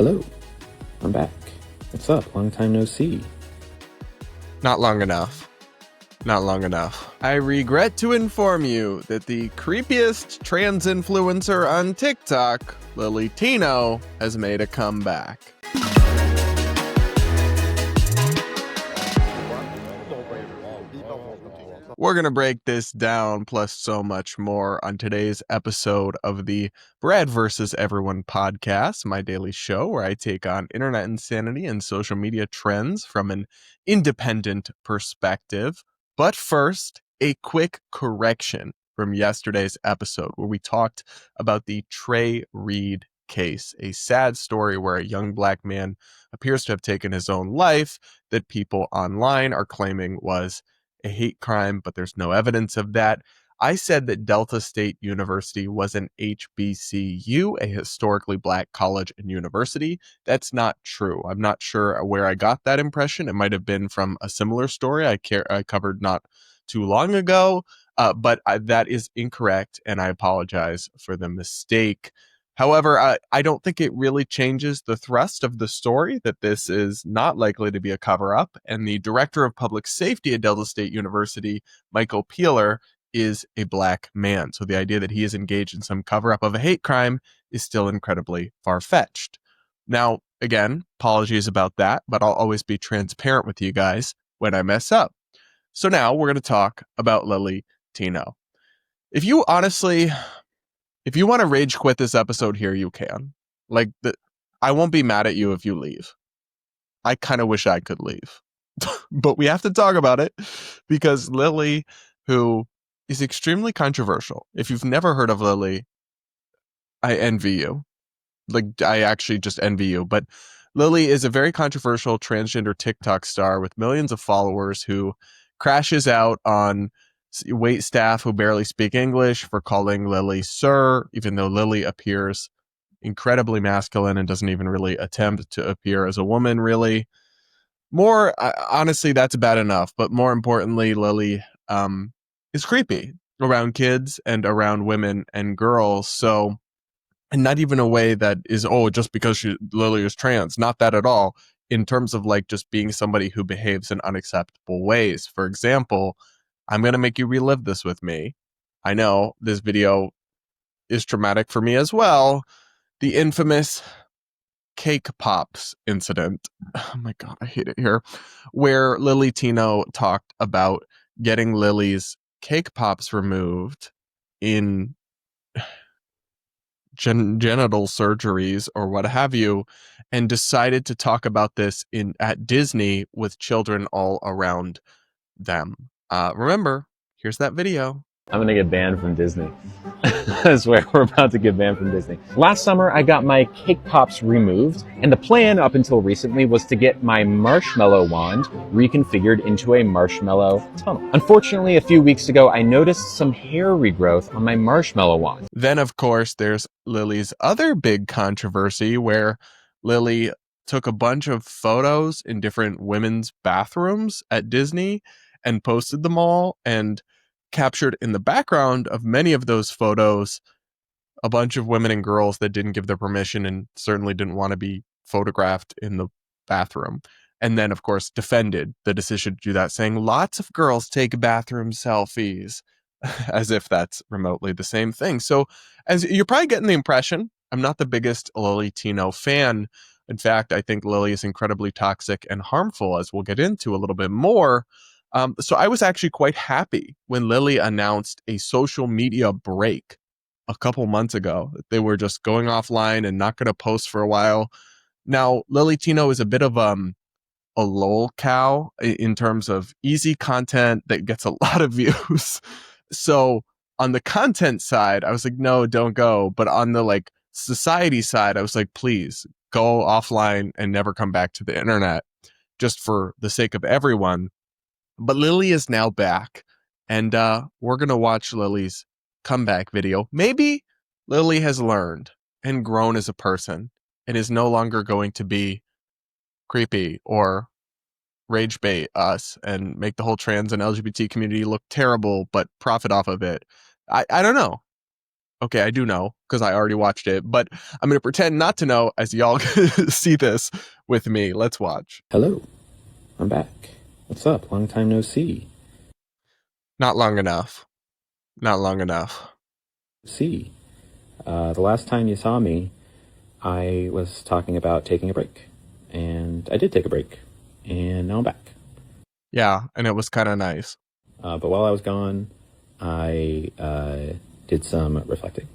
Hello, I'm back. What's up? Long time no see. Not long enough. Not long enough. I regret to inform you that the creepiest trans influencer on TikTok, Lilly Tino, has made a comeback. We're going to break this down, plus so much more, on today's episode of the Brad vs. Everyone podcast, my daily show where I take on internet insanity and social media trends from an independent perspective. But first, a quick correction from yesterday's episode where we talked about the Trey Reed case, a sad story where a young black man appears to have taken his own life that people online are claiming was a hate crime, but there's no evidence of that. I said that Delta State University was an HBCU, a historically black college and university. That's not true. I'm not sure where I got that impression. It might have been from a similar story I covered not too long ago, but that is incorrect, and I apologize for the mistake. However, I don't think it really changes the thrust of the story that this is not likely to be a cover-up, and the director of public safety at Delta State University, Michael Peeler, is a black man. So the idea that he is engaged in some cover-up of a hate crime is still incredibly far-fetched. Now, again, apologies about that, but I'll always be transparent with you guys when I mess up. So now we're going to talk about Lilly Tino. If you want to rage quit this episode here, you can. I won't be mad at you if you leave. I kind of wish I could leave. But we have to talk about it because Lilly, who is extremely controversial. If you've never heard of Lilly, I envy you. I actually just envy you. But Lilly is a very controversial transgender TikTok star with millions of followers who crashes out on wait staff who barely speak English for calling Lilly sir, even though Lilly appears incredibly masculine and doesn't even really attempt to appear as a woman, really. Honestly, that's bad enough. But more importantly, Lilly is creepy around kids and around women and girls. So, and not even a way that is, just because Lilly is trans. Not that at all. In terms of just being somebody who behaves in unacceptable ways. For example, I'm going to make you relive this with me. I know this video is traumatic for me as well. The infamous cake pops incident. Oh my God, I hate it here. Where Lilly Tino talked about getting Lily's cake pops removed in genital surgeries or what have you, and decided to talk about this at Disney with children all around them. Remember, here's that video. I'm gonna get banned from Disney. I swear, we're about to get banned from Disney. Last summer, I got my cake pops removed, and the plan up until recently was to get my marshmallow wand reconfigured into a marshmallow tunnel. Unfortunately, a few weeks ago, I noticed some hair regrowth on my marshmallow wand. Then, of course, there's Lily's other big controversy where Lilly took a bunch of photos in different women's bathrooms at Disney and posted them all, and captured in the background of many of those photos a bunch of women and girls that didn't give their permission and certainly didn't want to be photographed in the bathroom. And then, of course, defended the decision to do that, saying lots of girls take bathroom selfies, as if that's remotely the same thing. So, as you're probably getting the impression, I'm not the biggest Lilly Tino fan. In fact, I think Lilly is incredibly toxic and harmful, as we'll get into a little bit more. So I was actually quite happy when Lilly announced a social media break a couple months ago. They were just going offline and not going to post for a while. Now, Lilly Tino is a bit of a lol cow in terms of easy content that gets a lot of views. So on the content side, I was like, no, don't go. But on the society side, I was like, please go offline and never come back to the internet, just for the sake of everyone. But Lilly is now back, and we're going to watch Lily's comeback video. Maybe Lilly has learned and grown as a person and is no longer going to be creepy or rage bait us and make the whole trans and LGBT community look terrible, but profit off of it. I don't know. Okay, I do know because I already watched it, but I'm going to pretend not to know as y'all see this with me. Let's watch. Hello, I'm back. What's up? Long time no see. Not long enough. Not long enough. See, the last time you saw me, I was talking about taking a break. And I did take a break. And now I'm back. Yeah, and it was kind of nice. But while I was gone, I did some reflecting.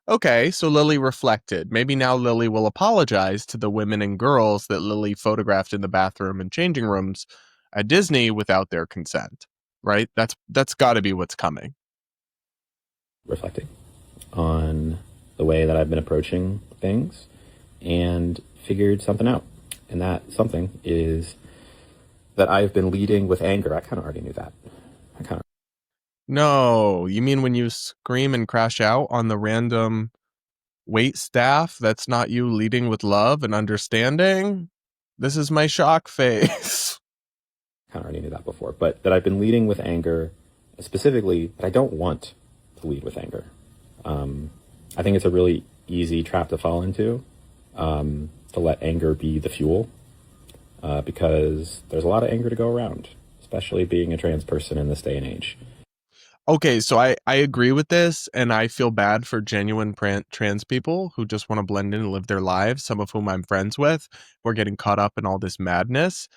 Okay, so Lilly reflected. Maybe now Lilly will apologize to the women and girls that Lilly photographed in the bathroom and changing rooms at Disney without their consent, right? That's got to be what's coming. Reflecting on the way that I've been approaching things and figured something out. And that something is that I've been leading with anger. I kind of already knew that. No, you mean when you scream and crash out on the random wait staff? That's not you leading with love and understanding? This is my shock face. Kind of already knew that before, but that I've been leading with anger, specifically that I don't want to lead with anger. I think it's a really easy trap to fall into, to let anger be the fuel, because there's a lot of anger to go around, especially being a trans person in this day and age. Okay, so I agree with this, and I feel bad for genuine trans people who just want to blend in and live their lives, some of whom I'm friends with, who are getting caught up in all this madness.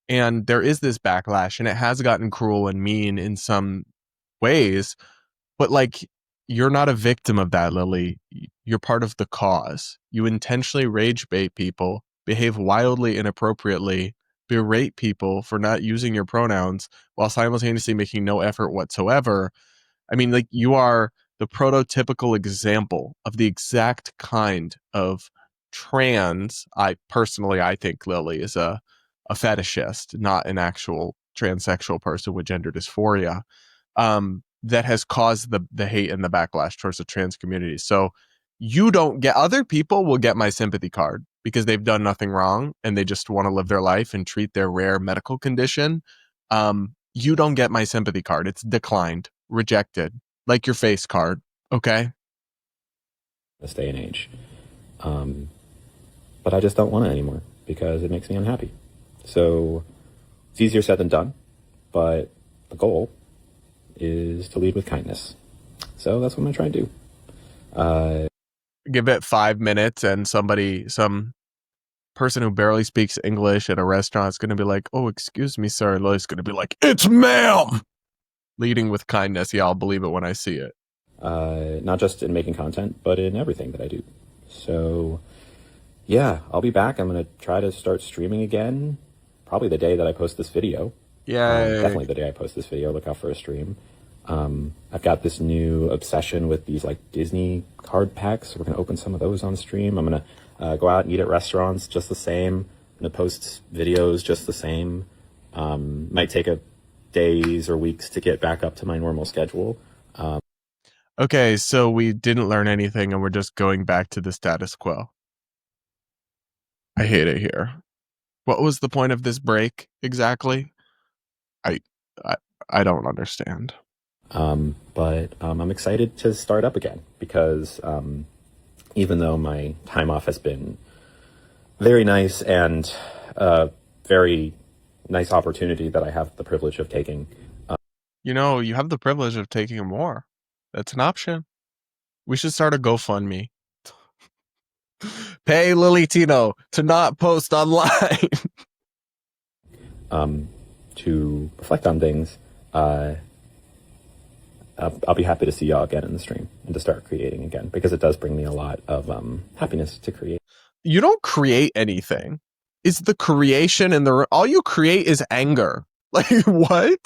And there is this backlash, and it has gotten cruel and mean in some ways, but like, you're not a victim of that, Lilly. You're part of the cause. You intentionally rage bait people, behave wildly inappropriately, berate people for not using your pronouns while simultaneously making no effort whatsoever. I mean, like, you are the prototypical example of the exact kind of trans. I think Lilly is a fetishist, not an actual transsexual person with gender dysphoria, that has caused the hate and the backlash towards the trans community. So you don't get, other people will get my sympathy card because they've done nothing wrong and they just want to live their life and treat their rare medical condition. You don't get my sympathy card. It's declined, rejected, like your face card. Okay. This day and age. But I just don't want it anymore because it makes me unhappy. So it's easier said than done, but the goal is to lead with kindness. So that's what I'm going to try and do. Give it 5 minutes and some person who barely speaks English at a restaurant is going to be like, "Oh, excuse me, sir." And Lily's going to be like, "It's ma'am." Leading with kindness. Yeah, I'll believe it when I see it. Not just in making content, but in everything that I do. So yeah, I'll be back. I'm going to try to start streaming again, probably the day that I post this video. Yeah, definitely the day I post this video. Look out for a stream. I've got this new obsession with these like Disney card packs. We're going to open some of those on stream. I'm going to go out and eat at restaurants just the same. I'm going to post videos just the same. Might take days or weeks to get back up to my normal schedule. Okay, so we didn't learn anything and we're just going back to the status quo. I hate it here. What was the point of this break exactly? I don't understand. But I'm excited to start up again because even though my time off has been very nice and a very nice opportunity that I have the privilege of taking. You have the privilege of taking more. That's an option. We should start a GoFundMe. Pay Lilly Tino to not post online. To reflect on things, I'll be happy to see y'all again in the stream and to start creating again because it does bring me a lot of happiness to create. You don't create anything. It's the creation and all you create is anger. Like, what?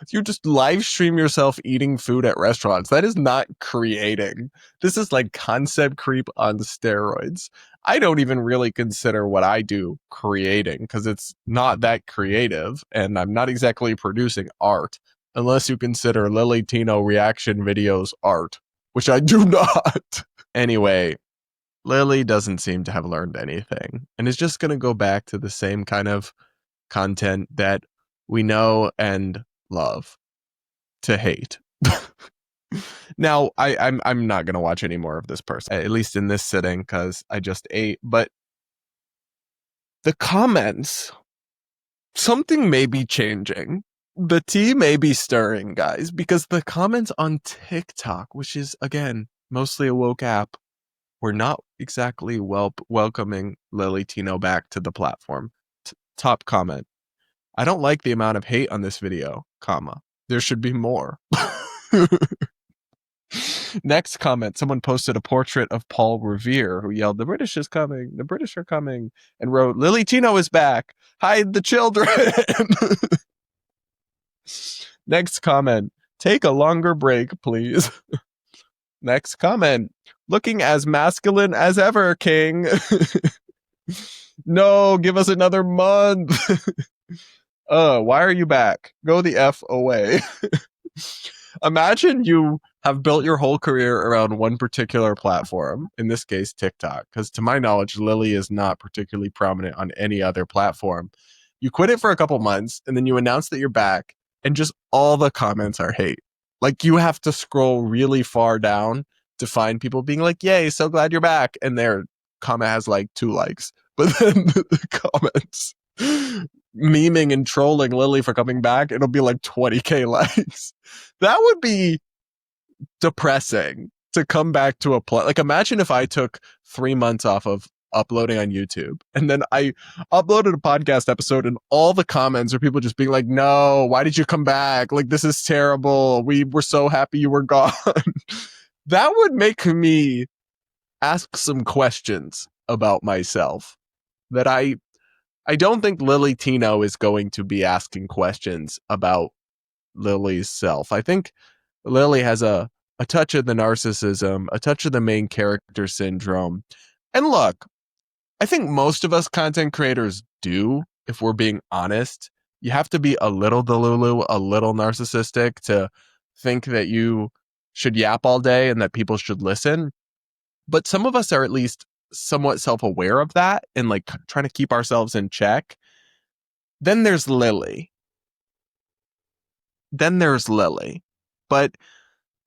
You just live stream yourself eating food at restaurants. That is not creating. This is like concept creep on steroids. I don't even really consider what I do creating because it's not that creative and I'm not exactly producing art unless you consider Lilly Tino reaction videos art, which I do not. Anyway, Lilly doesn't seem to have learned anything and is just going to go back to the same kind of content that we know and love to hate. Now, I'm not gonna watch any more of this person, at least in this sitting, because I just ate. But the comments, something may be changing. The tea may be stirring, guys, because the comments on TikTok, which is again mostly a woke app, were not exactly welcoming Lilly Tino back to the platform. Top comment: I don't like the amount of hate on this video, comma. There should be more. Next comment, someone posted a portrait of Paul Revere, who yelled, "The British is coming, the British are coming," and wrote, "Lilly Tino is back, hide the children." Next comment, "Take a longer break, please." Next comment, "Looking as masculine as ever, King." No, give us another month. Why are you back? Go the F away. Imagine you have built your whole career around one particular platform, in this case, TikTok, because to my knowledge, Lilly is not particularly prominent on any other platform. You quit it for a couple months, and then you announce that you're back, and just all the comments are hate. Like, you have to scroll really far down to find people being like, "Yay, so glad you're back," and their comment has like 2 likes. But then the comments memeing and trolling Lilly for coming back, it'll be like 20K likes. That would be depressing to come back to like, imagine if I took 3 months off of uploading on YouTube and then I uploaded a podcast episode and all the comments are people just being like, "No, why did you come back? Like, this is terrible. We were so happy you were gone." That would make me ask some questions about myself that I don't think Lilly Tino is going to be asking questions about Lily's self. I think Lilly has a touch of the narcissism, a touch of the main character syndrome. And look, I think most of us content creators do, if we're being honest. You have to be a little delulu, a little narcissistic to think that you should yap all day and that people should listen. But some of us are at least somewhat self-aware of that and like trying to keep ourselves in check. Then there's Lilly. But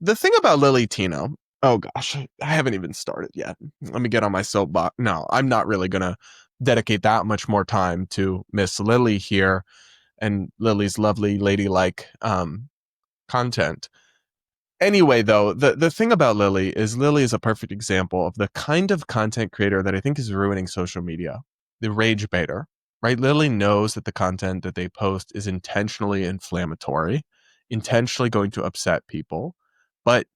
the thing about Lilly Tino, oh gosh, I haven't even started yet. Let me get on my soapbox. No, I'm not really going to dedicate that much more time to Miss Lilly here and Lily's lovely ladylike content. Anyway, though, the thing about Lilly is a perfect example of the kind of content creator that I think is ruining social media. The rage baiter, right? Lilly knows that the content that they post is intentionally inflammatory, intentionally going to upset people, but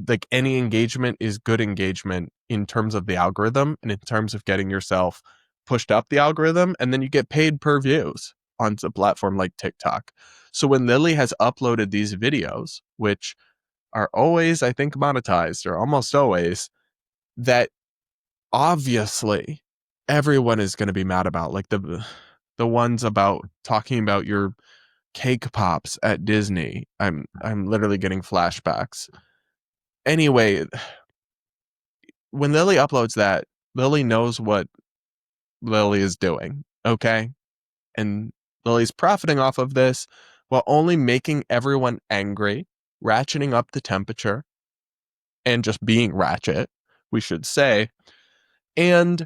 like any engagement is good engagement in terms of the algorithm and in terms of getting yourself pushed up the algorithm, and then you get paid per views on a platform like TikTok. So when Lilly has uploaded these videos, which are always, I think, monetized, or almost always, that obviously everyone is going to be mad about, like the ones about talking about your cake pops at Disney. I'm literally getting flashbacks. Anyway, when Lilly uploads that, Lilly knows what Lilly is doing, okay? And Lily's profiting off of this while only making everyone angry, ratcheting up the temperature, and just being ratchet, we should say. And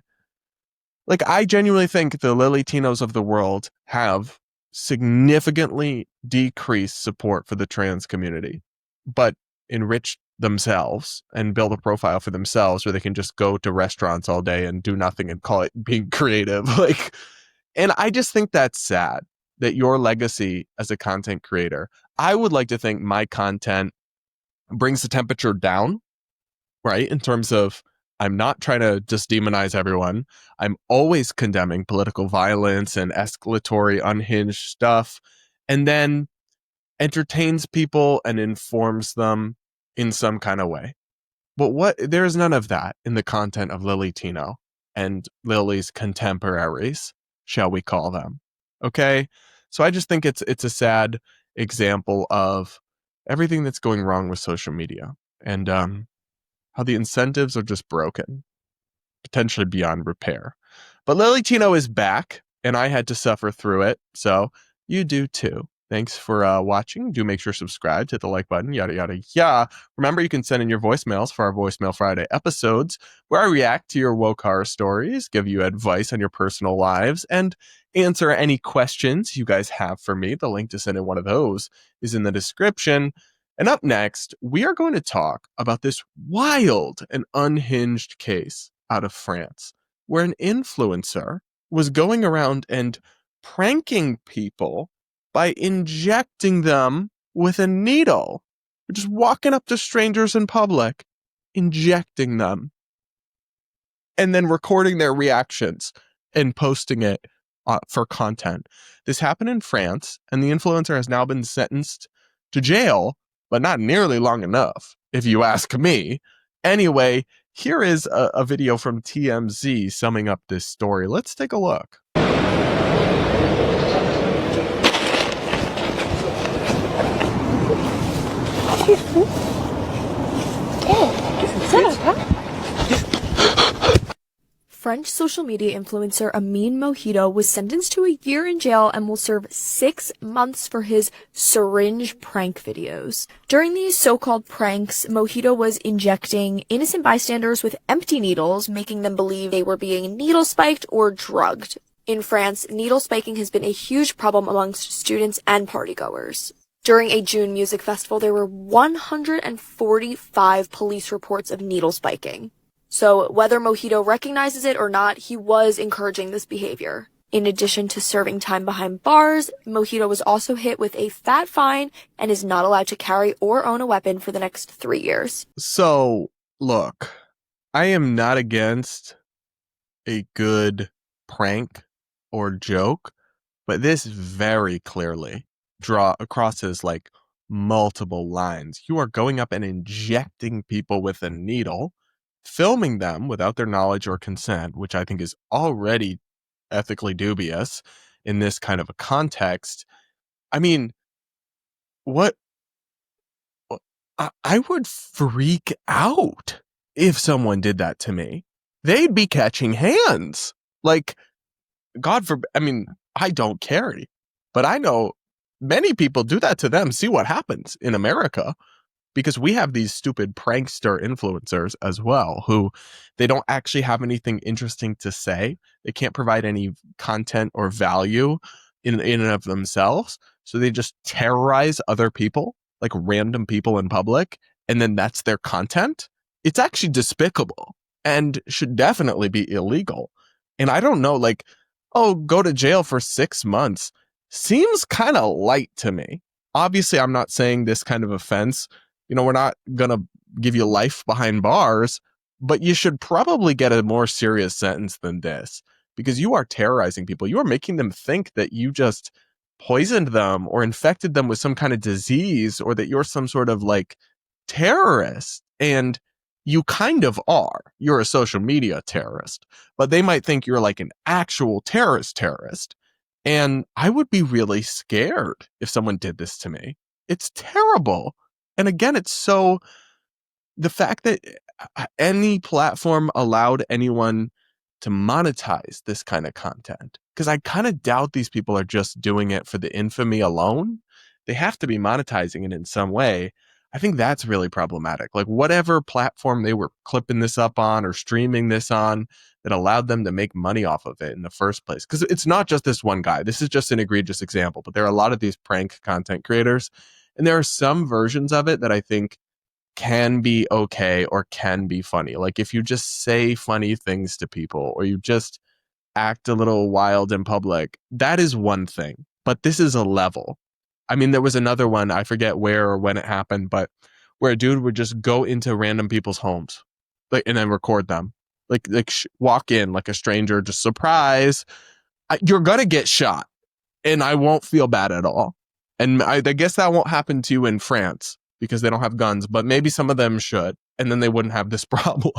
like, I genuinely think the Lilly Tinos of the world have significantly decreased support for the trans community, but enriched themselves and build a profile for themselves where they can just go to restaurants all day and do nothing and call it being creative. Like, and I just think that's sad that your legacy as a content creator, I would like to think my content brings the temperature down, right? In terms of, I'm not trying to just demonize everyone. I'm always condemning political violence and escalatory, unhinged stuff, and then entertains people and informs them in some kind of way. But there's none of that in the content of Lilly Tino and Lily's contemporaries, shall we call them. Okay? So I just think it's a sad example of everything that's going wrong with social media, and how the incentives are just broken, potentially beyond repair. But Lilly Tino is back, and I had to suffer through it, so you do too. Thanks for watching. Do make sure to subscribe, hit the like button, yada, yada, yada. Remember, you can send in your voicemails for our Voicemail Friday episodes, where I react to your woke horror stories, give you advice on your personal lives, and answer any questions you guys have for me. The link to send in one of those is in the description. And up next, we are going to talk about this wild and unhinged case out of France, where an influencer was going around and pranking people by injecting them with a needle. Just walking up to strangers in public, injecting them, and then recording their reactions and posting it for content. This happened in France, and the influencer has now been sentenced to jail, but not nearly long enough, if you ask me. Anyway, here is a video from TMZ summing up this story. Let's take a look. French social media influencer Amin Mojito was sentenced to a year in jail and will serve 6 months for his syringe prank videos. During these so-called pranks, Mojito was injecting innocent bystanders with empty needles, making them believe they were being needle spiked or drugged. In France, needle spiking has been a huge problem amongst students and partygoers. During a June music festival, there were 145 police reports of needle spiking. So whether Mojito recognizes it or not, he was encouraging this behavior. In addition to serving time behind bars, Mojito was also hit with a fat fine and is not allowed to carry or own a weapon for the next 3 years. So, look, I am not against a good prank or joke, but this very clearly crosses like multiple lines. You are going up and injecting people with a needle, filming them without their knowledge or consent, which I think is already ethically dubious in this kind of a context. I mean, what I would freak out if someone did that to me. They'd be catching hands. Like, God forbid, I mean, I don't carry, but I know many people do that to them. See what happens in America. Because we have these stupid prankster influencers as well, who they don't actually have anything interesting to say. They can't provide any content or value in and of themselves. So they just terrorize other people, like random people in public, and then that's their content. It's actually despicable and should definitely be illegal. And I don't know, like, oh, go to jail for 6 months seems kind of light to me. Obviously, I'm not saying this kind of offense, we're not going to give you life behind bars, but you should probably get a more serious sentence than this, because you are terrorizing people. You are making them think that you just poisoned them or infected them with some kind of disease, or that you're some sort of like terrorist. And you kind of are. You're a social media terrorist, but they might think you're like an actual terrorist. And I would be really scared if someone did this to me. It's terrible. And again, it's so, the fact that any platform allowed anyone to monetize this kind of content, because I kind of doubt these people are just doing it for the infamy alone. They have to be monetizing it in some way. I think that's really problematic. Like, whatever platform they were clipping this up on or streaming this on that allowed them to make money off of it in the first place. Because it's not just this one guy. This is just an egregious example, but there are a lot of these prank content creators. And there are some versions of it that I think can be okay or can be funny. Like, if you just say funny things to people, or you just act a little wild in public, that is one thing. But this is a level. I mean, there was another one, I forget where or when it happened, but where a dude would just go into random people's homes, like, and then record them. Like walk in like a stranger, just surprise. You're going to get shot, and I won't feel bad at all. And I guess that won't happen to you in France because they don't have guns, but maybe some of them should, and then they wouldn't have this problem.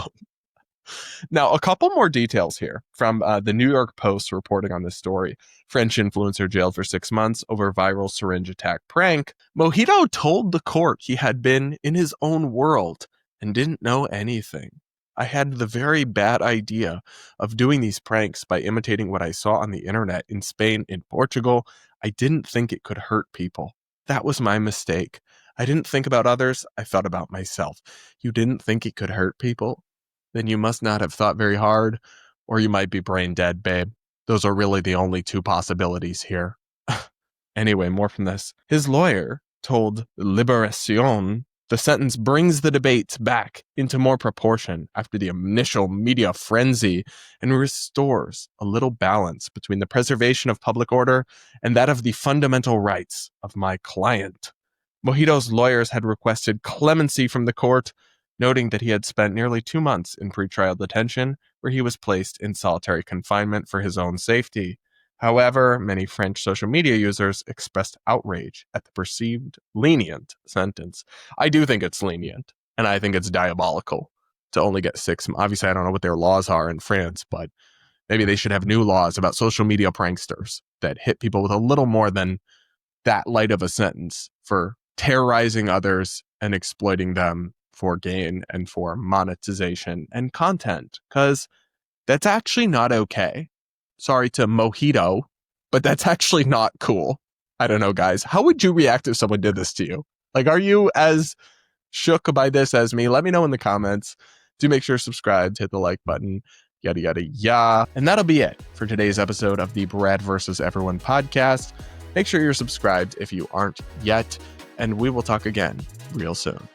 Now, a couple more details here from the New York Post reporting on this story. French influencer jailed for 6 months over viral syringe attack prank. Mojito told the court he had been in his own world and didn't know anything. I had the very bad idea of doing these pranks by imitating what I saw on the internet in Spain and Portugal. I didn't think it could hurt people. That was my mistake. I didn't think about others. I thought about myself. You didn't think it could hurt people? Then you must not have thought very hard, or you might be brain dead, babe. Those are really the only two possibilities here. Anyway, more from this. His lawyer told Liberacion the sentence brings the debate back into more proportion after the initial media frenzy and restores a little balance between the preservation of public order and that of the fundamental rights of my client. Mojito's lawyers had requested clemency from the court, noting that he had spent nearly 2 months in pretrial detention, where he was placed in solitary confinement for his own safety. However, many French social media users expressed outrage at the perceived lenient sentence. I do think it's lenient, and I think it's diabolical to only get 6 months. Obviously, I don't know what their laws are in France, but maybe they should have new laws about social media pranksters that hit people with a little more than that light of a sentence for terrorizing others and exploiting them for gain and for monetization and content, because that's actually not okay. Sorry to Mojito, but that's actually not cool. I don't know, guys. How would you react if someone did this to you? Like, are you as shook by this as me? Let me know in the comments. Do make sure to subscribe, to hit the like button, yada, yada, yada. And that'll be it for today's episode of the Brad vs. Everyone podcast. Make sure you're subscribed if you aren't yet, and we will talk again real soon.